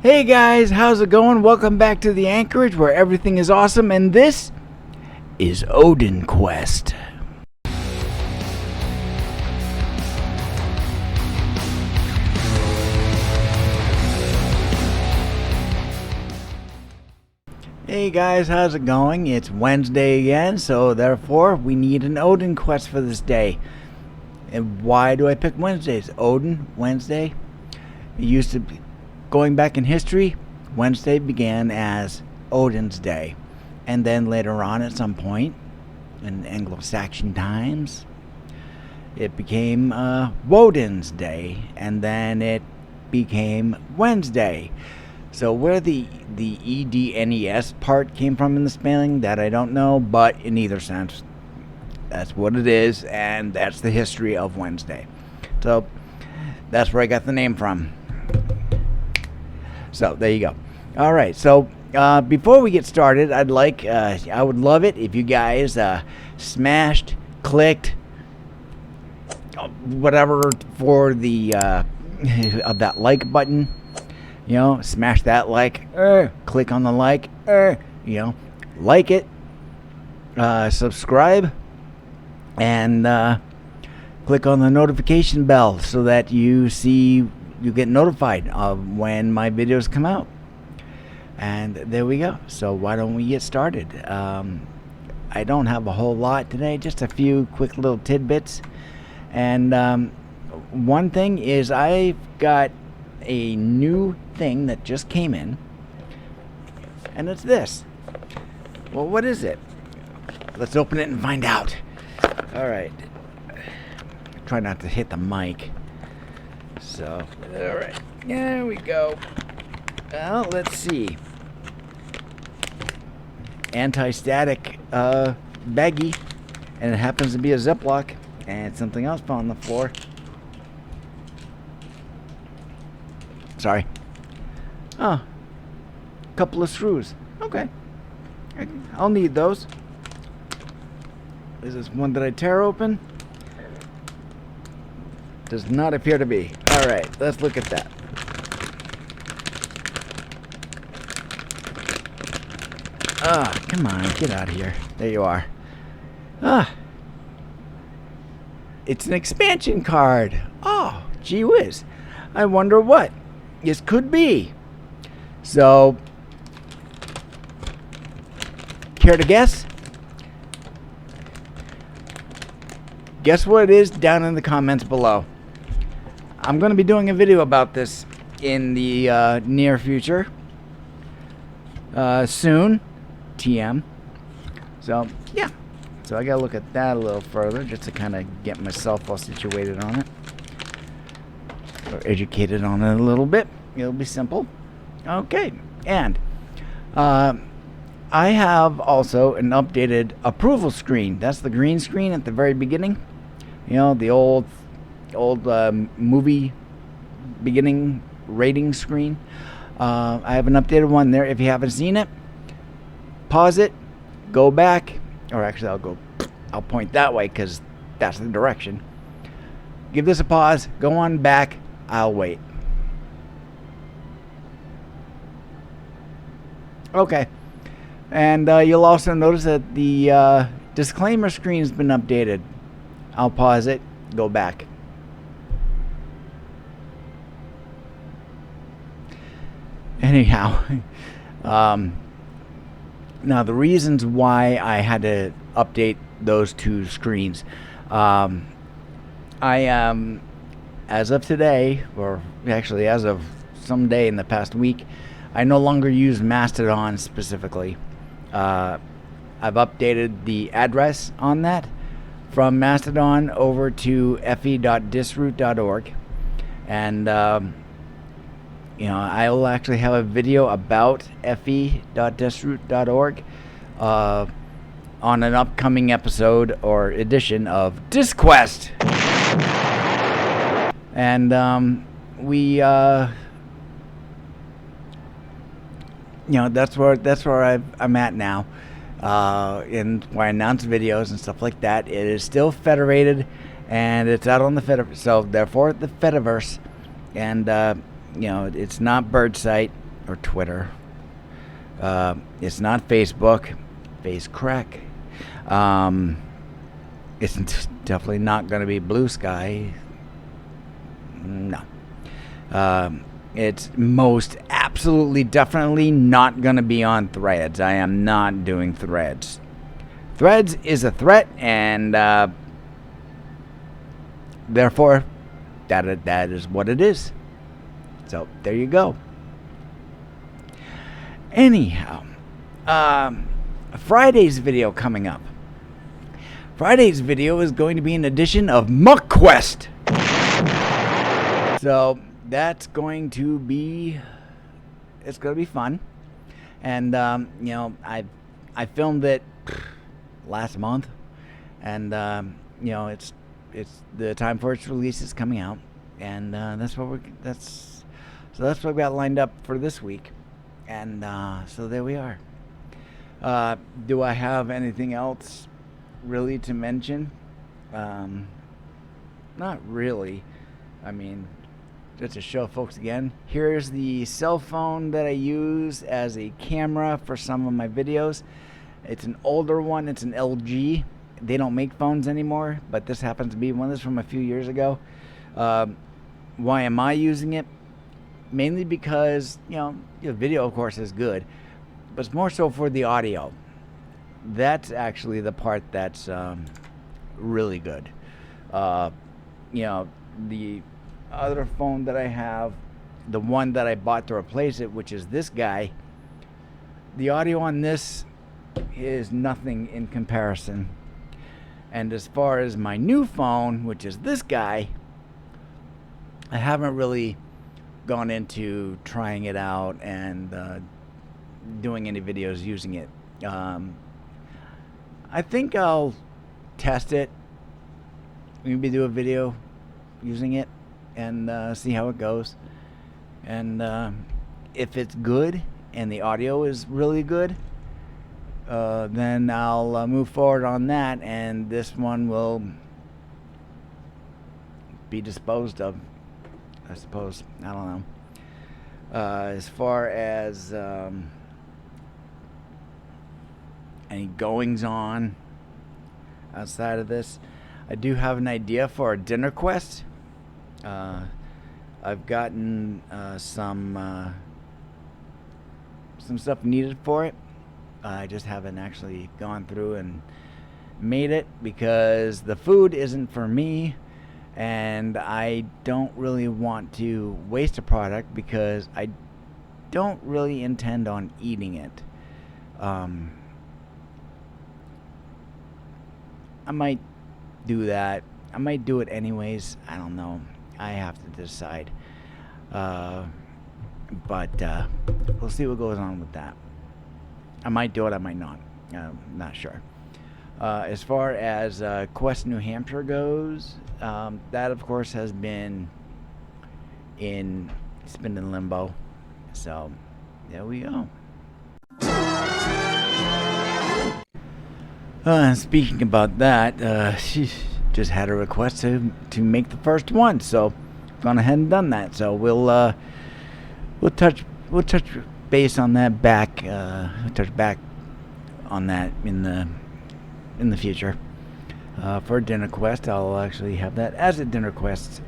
Hey guys, how's it going? Welcome back to the AnKorage where everything is awesome, and this is ODINQuest. Hey guys, how's it going? It's Wednesday again, so therefore we need an ODINQuest for this day. And why do I pick Wednesdays? Odin, Wednesday. It used to be, going back in history, Wednesday began as Odin's Day. And then later on at some point, in Anglo-Saxon times, it became Woden's Day. And then it became Wednesday. So where the EDNES part came from in the spelling, that I don't know, but in either sense, that's what it is, and that's the history of Wednesday. So that's where I got the name from. So there you go. All right. So before we get started, I would love it if you guys smashed, clicked, whatever for the of that like button. You know, smash that like, click on the like, like it, subscribe, and click on the notification bell so that you get notified of when my videos come out. And there we go. So why don't we get started? I don't have a whole lot today, just a few quick little tidbits. And one thing is I've got a new thing that just came in, and it's this. Well, what is it? Let's open it and find out. All right. Try not to hit the mic. So, all right, there we go. Well, let's see. Anti-static baggie, and it happens to be a Ziploc, and something else fell on the floor. Sorry. Oh, couple of screws. Okay, I'll need those. Is this one that I tear open? Does not appear to be. All right, let's look at that. Come on, get out of here. There you are. It's an expansion card. Oh, gee whiz. I wonder what this could be. So, care to guess? Guess what it is down in the comments below. I'm going to be doing a video about this in the near future. Soon. TM. So, yeah. So I got to look at that a little further just to kind of get myself all situated on it. Or educated on it a little bit. It'll be simple. Okay. And I have also an updated approval screen. That's the green screen at the very beginning. You know, the old movie beginning rating screen. I have an updated one there. If you haven't seen it, pause it, go back, or actually I'll point that way because that's the direction. Give this a pause, go on back, I'll wait. Okay. And you'll also notice that the disclaimer screen has been updated. I'll pause it, go back. Anyhow, now the reasons why I had to update those two screens. I am, as of today, or actually as of some day in the past week, I no longer use Mastodon specifically. I've updated the address on that from Mastodon over to fe.disroot.org, and I will actually have a video about fe.disroot.org on an upcoming episode or edition of ODINQuest. And that's where I'm at now. And where I announce videos and stuff like that. It is still federated, and it's out on the Fediverse. So therefore, the Fediverse, and it's not bird site. or Twitter. It's not Facebook. Face crack. It's definitely not going to be Blue Sky. No. It's most absolutely definitely not going to be on Threads. I am not doing Threads. Threads is a threat, and therefore that is what it is. So there you go. Anyhow, Friday's video coming up. Friday's video is going to be an edition of MuckQuest. So that's going to be, it's going to be fun. And you know, I filmed it last month, and you know, it's the time for its release is coming out, and that's what we got lined up for this week. And so there we are. Do I have anything else really to mention? Not really. I mean, just to show folks again, here's the cell phone that I use as a camera for some of my videos. It's an older one. It's an LG. They don't make phones anymore, but this happens to be one that's from a few years ago. Why am I using it? Mainly because, you know, the video, of course, is good, but it's more so for the audio. That's actually the part that's really good. You know, the other phone that I have, the one that I bought to replace it, which is this guy, the audio on this is nothing in comparison. And as far as my new phone, which is this guy, I haven't really gone into trying it out and doing any videos using it. I think I'll test it, maybe do a video using it and see how it goes. And if it's good and the audio is really good, then I'll move forward on that, and this one will be disposed of, I suppose. I don't know. As far as any goings on outside of this, I do have an idea for a dinner quest. I've gotten some stuff needed for it. I just haven't actually gone through and made it because the food isn't for me, and I don't really want to waste a product because I don't really intend on eating it. I might do that. I might do it anyways. I don't know. I have to decide. But we'll see what goes on with that. I might do it, I might not. Not sure. As far as Quest New Hampshire goes, that of course has been in limbo. So there we go. Speaking about that, she just had a request to make the first one, so gone ahead and done that. So we'll touch base on that back. Touch back on that in the future. For Dinner Quest, I'll actually have that as a Dinner Quest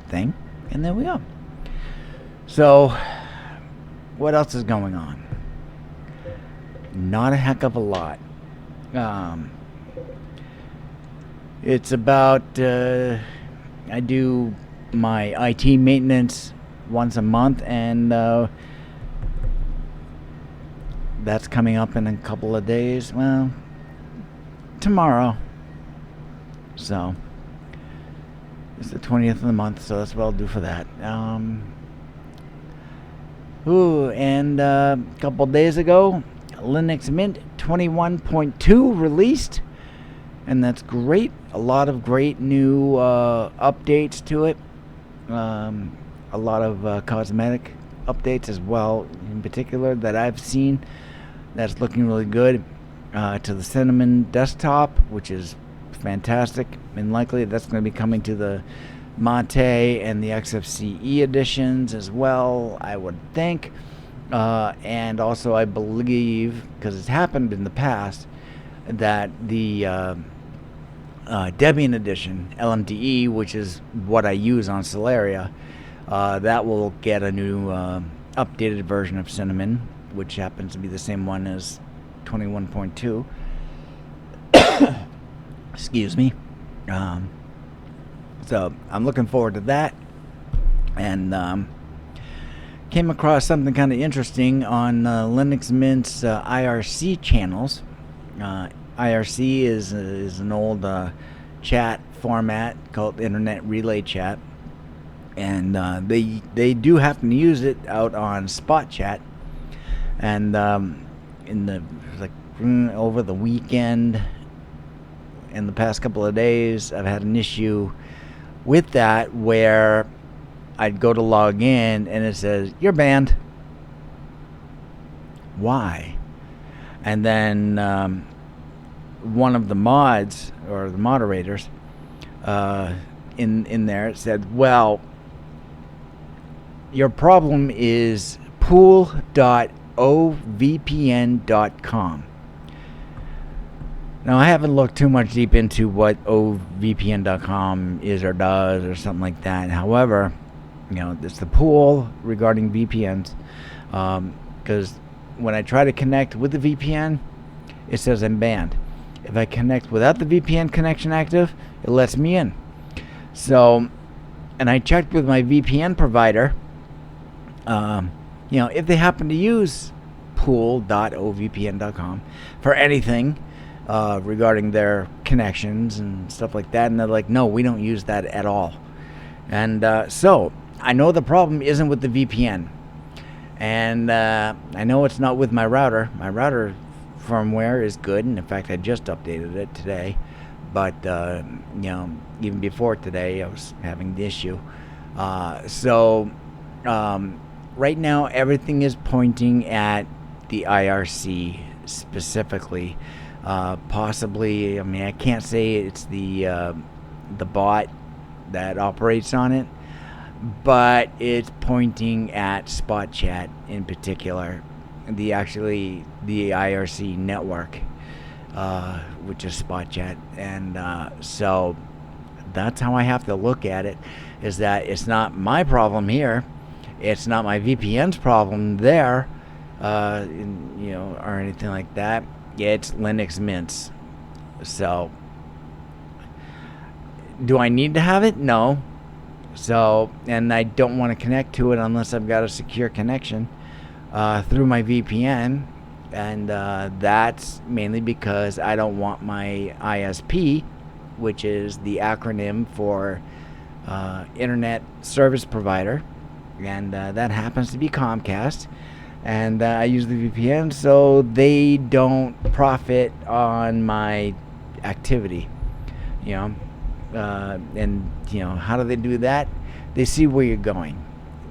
thing, and there we go. So, what else is going on? Not a heck of a lot. It's about I do my IT maintenance once a month, and that's coming up in a couple of days. Well, tomorrow. So it's the 20th of the month, so that's what I'll do for that. And a couple of days ago, Linux Mint 21.2 released, and that's great. A lot of great new updates to it. A lot of cosmetic updates as well, in particular, that I've seen. That's looking really good. To the Cinnamon desktop, which is fantastic, and likely that's going to be coming to the Mate and the XFCE editions as well, I would think. And also I believe, because it's happened in the past, that the Debian edition, LMDE, which is what I use on Solaria, that will get a new updated version of Cinnamon, which happens to be the same one as 21.2. Excuse me. So I'm looking forward to that. And came across something kind of interesting on Linux Mint's IRC channels. IRC is an old chat format called Internet Relay Chat, and they do happen to use it out on Spot Chat. And in the over the weekend, in the past couple of days, I've had an issue with that where I'd go to log in and it says, "You're banned." Why? And then one of the mods, or the moderators, in there said, "Well, your problem is pool.ovpn.com." Now, I haven't looked too much deep into what ovpn.com is or does or something like that. However, it's the pool regarding VPNs, because when I try to connect with the VPN, it says I'm banned. If I connect without the VPN connection active, it lets me in. So, and I checked with my VPN provider, if they happen to use pool.ovpn.com for anything regarding their connections and stuff like that, and they're like, "No, we don't use that at all." And so I know the problem isn't with the VPN, and I know it's not with my router. My router firmware is good, and in fact I just updated it today, but even before today I was having the issue. So right now everything is pointing at the IRC specifically. Possibly, I can't say it's the bot that operates on it, but it's pointing at Spot Chat in particular, the IRC network, which is Spot Chat. And so that's how I have to look at it, is that it's not my problem here, it's not my VPN's problem there, or anything like that. It's Linux Mint's. So do I need to have it? No. So, and I don't want to connect to it unless I've got a secure connection through my VPN, and that's mainly because I don't want my ISP, which is the acronym for Internet Service Provider, and that happens to be Comcast, and I use the VPN so they don't profit on my activity, and how do they do that? They see where you're going.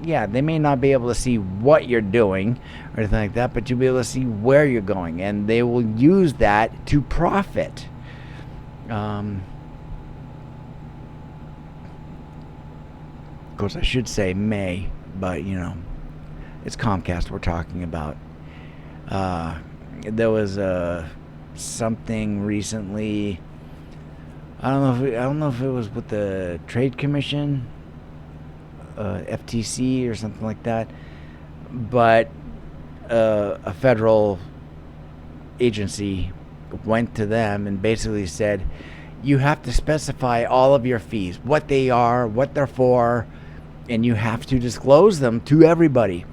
Yeah, they may not be able to see what you're doing or anything like that, but you'll be able to see where you're going, and they will use that to profit. Of course, I should say may, but it's Comcast we're talking about. There was something recently. I don't know if it was with the Trade Commission, FTC or something like that, but a federal agency went to them and basically said, you have to specify all of your fees, what they are, what they're for, and you have to disclose them to everybody.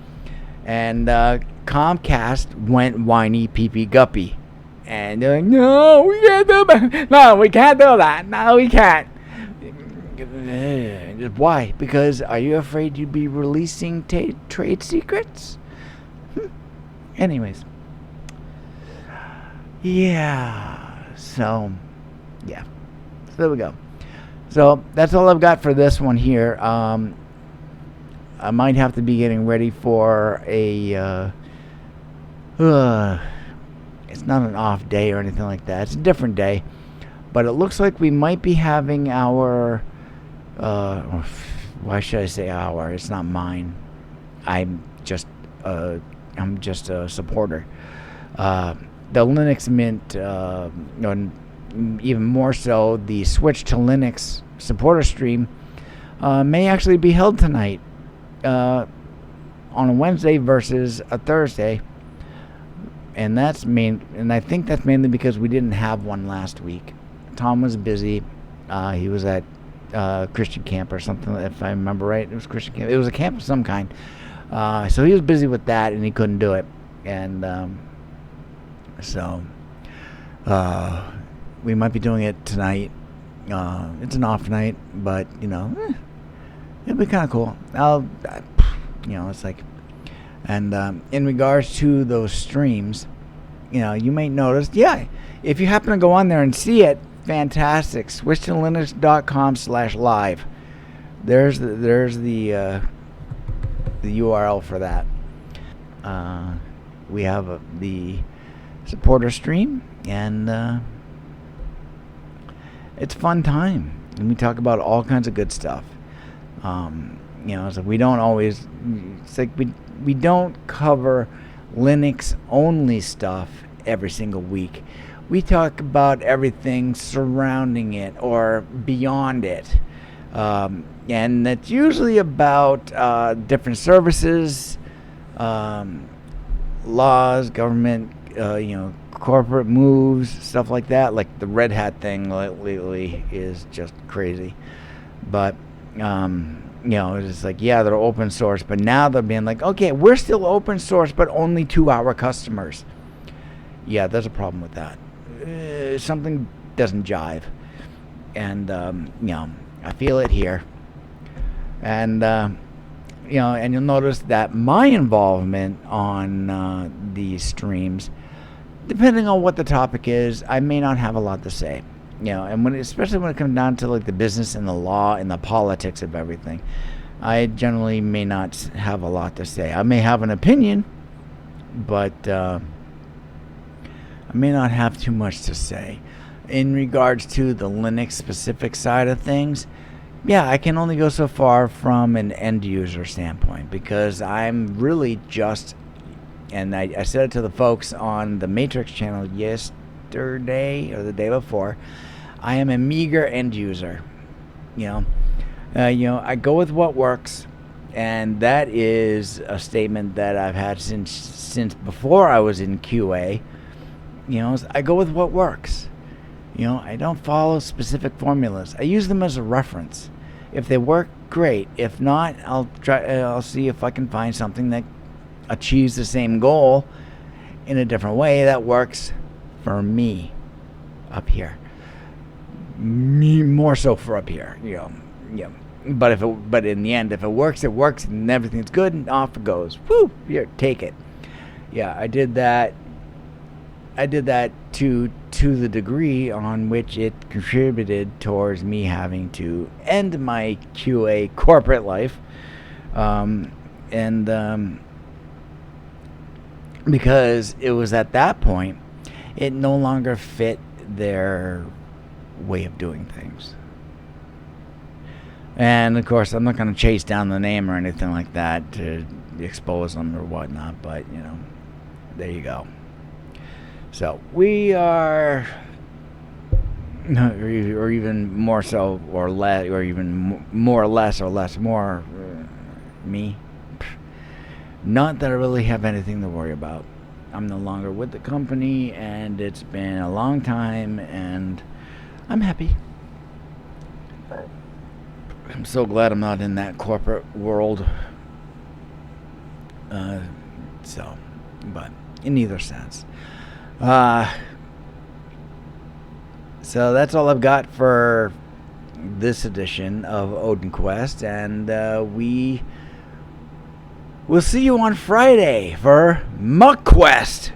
And Comcast went whiny pee-pee guppy. And they're like, no, we can't do that. No, we can't do that. No, we can't. Why? Because are you afraid you'd be releasing trade secrets? Anyways. Yeah. So there we go. So that's all I've got for this one here. I might have to be getting ready for a it's not an off day or anything like that. It's a different day. But it looks like we might be having our why should I say our? It's not mine. I'm just I'm just a supporter. The Linux Mint, even more so, the Switch to Linux supporter stream may actually be held tonight on a Wednesday versus a Thursday. And I think that's mainly because we didn't have one last week. Tom was busy. He was at Christian camp or something, if I remember right. It was Christian camp. It was a camp of some kind. So he was busy with that, and he couldn't do it. And so we might be doing it tonight. It's an off night, but it'll be kind of cool. It's like, and in regards to those streams, you might notice, if you happen to go on there and see it, fantastic. switchtolinux.com/live. There's the URL for that. We have the supporter stream, and it's a fun time, and we talk about all kinds of good stuff. It's like we don't always. It's like we don't cover Linux only stuff every single week. We talk about everything surrounding it or beyond it, and that's usually about different services, laws, government, corporate moves, stuff like that. Like the Red Hat thing lately is just crazy, but it's like, they're open source, but now they're being like, okay, we're still open source, but only to our customers. Yeah, there's a problem with that. Something doesn't jive, and I feel it here, and and you'll notice that my involvement on these streams, depending on what the topic is, I may not have a lot to say. And especially when it comes down to like the business and the law and the politics of everything, I generally may not have a lot to say. I may have an opinion, but I may not have too much to say. In regards to the Linux specific side of things, I can only go so far from an end user standpoint, because I'm really just, and I said it to the folks on the Matrix channel yesterday or the day before, I am a meager end user. I go with what works, and that is a statement that I've had since before I was in QA. I go with what works. I don't follow specific formulas. I use them as a reference. If they work, great. If not, I'll see if I can find something that achieves the same goal in a different way that works for me up here. Me more so for up here, But in the end, if it works, and everything's good, and off it goes. Woo! Here, take it. I did that. To the degree on which it contributed towards me having to end my QA corporate life, because it was at that point it no longer fit their way of doing things. And of course, I'm not going to chase down the name or anything like that to expose them or whatnot, but there you go. So we are, or even more so, or less, or even more or less, or less more, me. Not that I really have anything to worry about. I'm no longer with the company, and it's been a long time, and I'm happy. I'm so glad I'm not in that corporate world. But in either sense. So that's all I've got for this edition of ODINQuest, and we'll see you on Friday for MuckQuest.